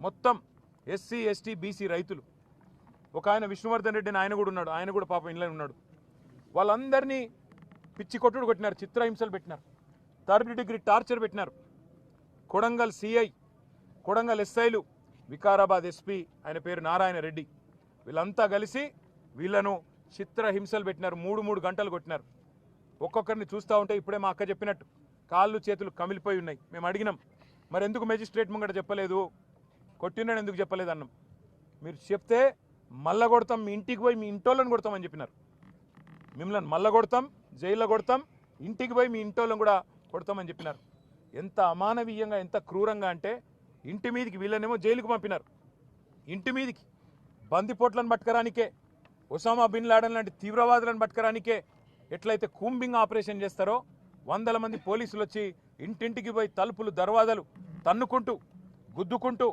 మొత్తం SC ST BC రైతులు. ఒక ఆయన విష్ణువర్ధన్ రెడ్డి అని ఆయన కూడా ఉన్నాడు, ఆయన కూడా పాపం ఇంట్లో ఉన్నాడు. వాళ్ళందరినీ పిచ్చి కొట్టుడు కొట్టినారు, చిత్రహింసలు పెట్టినారు, 3rd డిగ్రీ టార్చర్ పెట్టినారు. కొడంగల్ సిఐ, కొడంగల్ ఎస్ఐలు, వికారాబాద్ ఎస్పీ ఆయన పేరు నారాయణ రెడ్డి, వీళ్ళంతా కలిసి వీళ్ళను చిత్రహింసలు పెట్టినారు. 3 గంటలు కొట్టినారు. ఒక్కొక్కరిని చూస్తూ ఉంటే ఇప్పుడే మా అక్క చెప్పినట్టు కాళ్ళు చేతులు కమిలిపోయి ఉన్నాయి. మేము అడిగినాం, మరి ఎందుకు మేజిస్ట్రేట్ ముంగట చెప్పలేదు, కొట్టినాడు ఎందుకు చెప్పలేదు అన్నాం. మీరు చెప్తే మల్ల కొడతాం, మీ ఇంటికి పోయి మీ ఇంటోళ్ళని కొడతామని చెప్పినారు. మిమ్మల్ని మల్ల కొడతాం, జైల్లో కొడతాం, ఇంటికి పోయి మీ ఇంటోళ్ళని కూడా కొడతామని చెప్పినారు. ఎంత అమానవీయంగా, ఎంత క్రూరంగా అంటే ఇంటి మీదికి వీళ్ళనేమో జైలుకు పంపినారు. ఇంటి మీదికి బందిపోట్లను పట్టుకరానికే, ఒసామా బిన్ లాడెన్ లాంటి తీవ్రవాదులను పట్టుకరానికే ఎట్లయితే కూంబింగ్ ఆపరేషన్ చేస్తారో 100 మంది పోలీసులు వచ్చి ఇంటింటికి పోయి తలుపులు దర్వాజాలు తన్నుకుంటూ గుద్దుకుంటూ